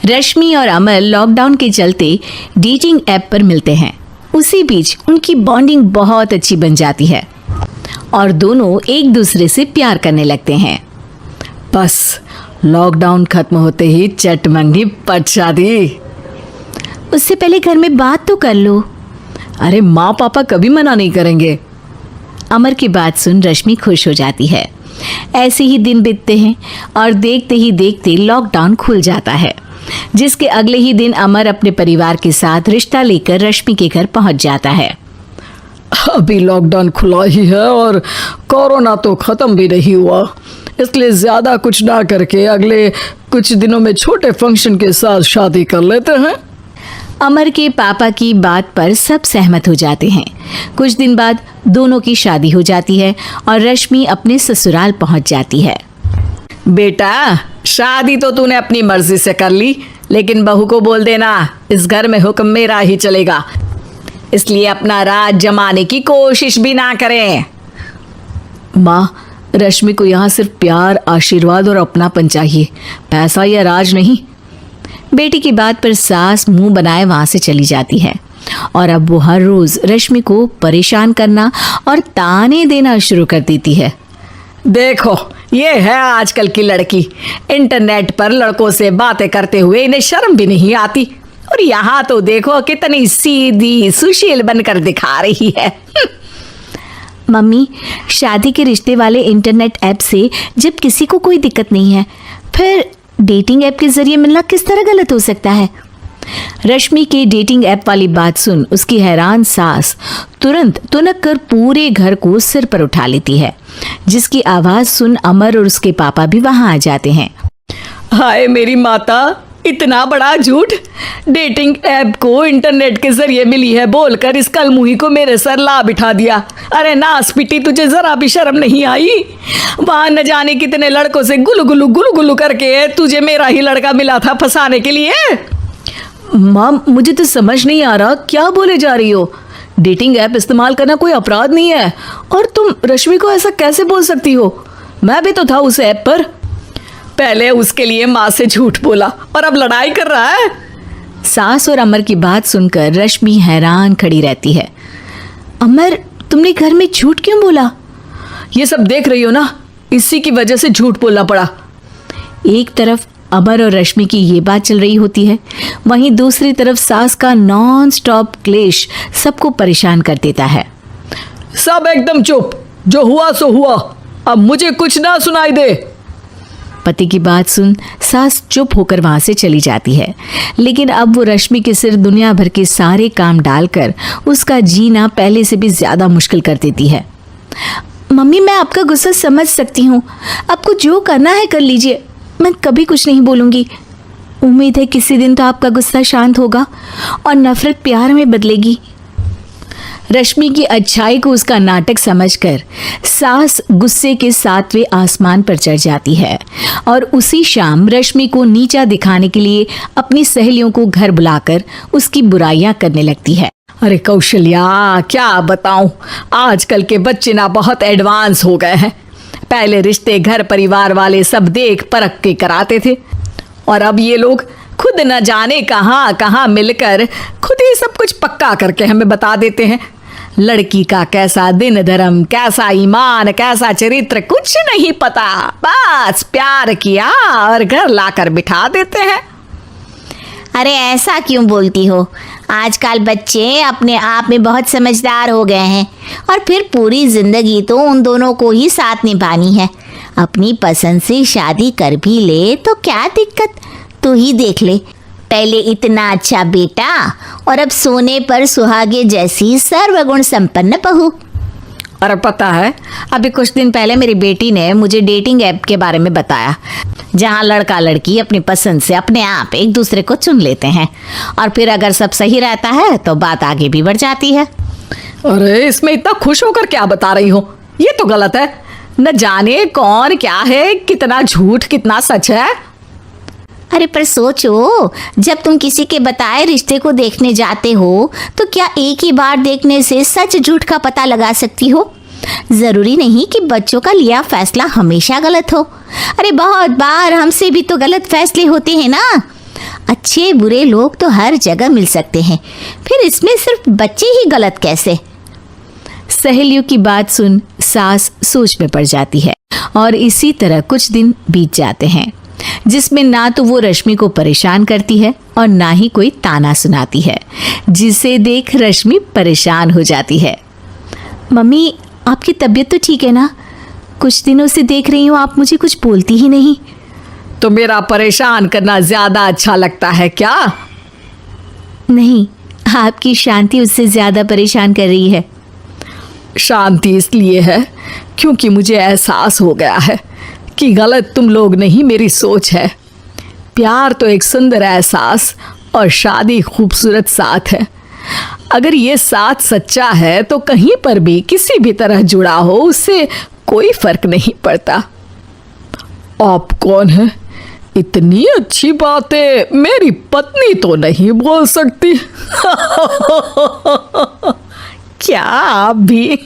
रश्मि और अमर लॉकडाउन के चलते डेटिंग ऐप पर मिलते हैं। उसी बीच उनकी बॉन्डिंग बहुत अच्छी बन जाती है और दोनों एक दूसरे से प्यार करने लगते हैं। बस लॉकडाउन खत्म होते ही चट मंगी पट शादी। उससे पहले घर में बात तो कर लो। अरे माँ पापा कभी मना नहीं करेंगे। अमर की बात सुन रश्मि खुश हो जाती है। ऐसे ही दिन बीतते हैं और देखते ही देखते लॉकडाउन खुल जाता है, जिसके अगले ही दिन अमर अपने परिवार के साथ रिश्ता लेकर रश्मि के घर पहुंच जाता है। अभी लॉकडाउन खुला ही है और कोरोना तो खत्म भी नहीं हुआ, इसलिए ज्यादा कुछ ना करके अगले कुछ दिनों में छोटे फंक्शन के साथ शादी कर लेते हैं। अमर के पापा की बात पर सब सहमत हो जाते हैं। कुछ दिन बाद दोनों की शादी हो जाती है और रश्मि अपने ससुराल पहुंच जाती है। बेटा, शादी तो तूने अपनी मर्जी से कर ली, लेकिन बहू को बोल देना इस घर में हुक्म मेरा ही चलेगा, इसलिए अपना राज जमाने की कोशिश भी ना करें। माँ, रश्मि को यहाँ सिर्फ प्यार, आशीर्वाद और अपनापन चाहिए, पैसा या राज नहीं। बेटी की बात पर सास मुंह बनाए वहां से चली जाती है और अब वो हर रोज रश्मि को परेशान करना और ताने देना शुरू कर देती है। देखो, ये है आजकल की लड़की, इंटरनेट पर लड़कों से बातें करते हुए इन्हें शर्म भी नहीं आती, और यहाँ तो देखो कितनी सीधी सुशील बनकर दिखा रही है। मम्मी, शादी के रिश्ते वाले इंटरनेट ऐप से जब किसी को कोई दिक्कत नहीं है, फिर डेटिंग ऐप के जरिए मिलना किस तरह गलत हो सकता है? रश्मि के डेटिंग ऐप वाली बात सुन उसकी हैरान सास तुरंत तुनक कर पूरे घर को सिर पर उठा लेती है, जिसकी आवाज सुन अमर और उसके पापा भी वहां आ जाते हैं। हाय मेरी माता, इतना बड़ा झूठ! डेटिंग ऐप को इंटरनेट के जरिए मिली है बोलकर इस कलमुही को मेरे सर ला बिठा दिया। अरे नास पिटी, तुझे जरा भी शर्म नहीं आई? वहां न जाने कितने लड़कों से गुलु गुलु करके तुझे मेरा ही लड़का मिला था फंसाने के लिए। माँ, मुझे तो समझ नहीं आ रहा क्या बोले जा रही हो। डेटिंग ऐप इस्तेमाल करना कोई अपराध नहीं है, और तुम रश्मि को ऐसा कैसे बोल सकती हो? मैं भी तो था उस ऐप पर। पहले उसके लिए माँ से झूठ बोला और अब लड़ाई कर रहा है। सास और अमर की बात सुनकर रश्मि हैरान खड़ी रहती है। अमर, तुमने घर में झूठ क्यों बोला? ये सब देख रही हो ना, इसी की वजह से झूठ बोलना पड़ा। एक तरफ अमर और रश्मि की ये बात चल रही होती है, वहीं दूसरी तरफ सास का नॉन स्टॉप क्लेश सबको परेशान कर देता है। सब एकदम चुप, जो हुआ सो हुआ, अब मुझे कुछ ना सुनाई दे। पति की बात सुन सास चुप होकर वहां से चली जाती है, लेकिन अब वो रश्मि के सिर दुनिया भर के सारे काम डालकर उसका जीना पहले से भी ज्यादा मुश्किल कर देती है। मम्मी, मैं आपका गुस्सा समझ सकती हूँ, आपको जो करना है कर लीजिए, मैं कभी कुछ नहीं बोलूंगी। उम्मीद है किसी दिन तो आपका गुस्सा शांत होगा और नफरत प्यार में बदलेगी। रश्मि की अच्छाई को उसका नाटक समझकर सास गुस्से के 7वें आसमान पर चढ़ जाती है और उसी शाम रश्मि को नीचा दिखाने के लिए अपनी सहेलियों को घर बुलाकर उसकी बुराइयां करने लगती है। अरे कौशल्या, क्या बताऊं, आजकल के बच्चे ना बहुत एडवांस हो गए हैं। पहले रिश्ते घर परिवार वाले सब देख परख के कराते थे, और अब ये लोग खुद न जाने कहाँ कहाँ मिलकर खुद ही सब कुछ पक्का करके हमें बता देते हैं। लड़की का कैसा दिन धर्म, कैसा ईमान, कैसा चरित्र कुछ नहीं पता, बस प्यार किया और घर लाकर बिठा देते हैं। अरे ऐसा क्यों बोलती हो? आजकल बच्चे अपने आप में बहुत समझदार हो गए हैं, और फिर पूरी जिंदगी तो उन दोनों को ही साथ निभानी है। अपनी पसंद से शादी कर भी ले तो क्या दिक्कत, तू ही देख ले, पहले इतना अच्छा बेटा और अब सोने पर सुहागे जैसी सर्वगुण संपन्न बहू। और पता है, अभी कुछ दिन पहले मेरी बेटी ने मुझे डेटिंग ऐप के बारे में बताया, जहां लड़का लड़की अपनी पसंद से अपने आप एक दूसरे को चुन लेते हैं, और फिर अगर सब सही रहता है तो बात आगे भी बढ़ जाती है। अरे इसमें इतना खुश होकर क्या बता रही हो? ये तो गलत है। न जाने कौन क्या है, कितना झूठ कितना सच है। अरे पर सोचो, जब तुम किसी के बताए रिश्ते को देखने जाते हो तो क्या एक ही बार देखने से सच झूठ का पता लगा सकती हो? जरूरी नहीं कि बच्चों का लिया फैसला हमेशा गलत हो। अरे बहुत बार हमसे भी तो गलत फैसले होते हैं ना। अच्छे बुरे लोग तो हर जगह मिल सकते हैं, फिर इसमें सिर्फ बच्चे ही गलत कैसे? सहेलियों की बात सुन सास सोच में पड़ जाती है और इसी तरह कुछ दिन बीत जाते हैं जिसमें ना तो वो रश्मि को परेशान करती है और ना ही कोई ताना सुनाती है, जिसे देख रश्मि परेशान हो जाती है। मम्मी, आपकी तबीयत तो ठीक है ना? कुछ दिनों से देख रही हूँ आप मुझे कुछ बोलती ही नहीं। तो मेरा परेशान करना ज्यादा अच्छा लगता है क्या? नहीं, आपकी शांति उससे ज्यादा परेशान कर रही है। शांति इसलिए है क्योंकि मुझे एहसास हो गया है कि गलत तुम लोग नहीं, मेरी सोच है। प्यार तो एक सुंदर एहसास और शादी खूबसूरत साथ है। अगर ये साथ सच्चा है तो कहीं पर भी किसी भी तरह जुड़ा हो उससे कोई फर्क नहीं पड़ता। आप कौन है? इतनी अच्छी बातें मेरी पत्नी तो नहीं बोल सकती। क्या आप भी?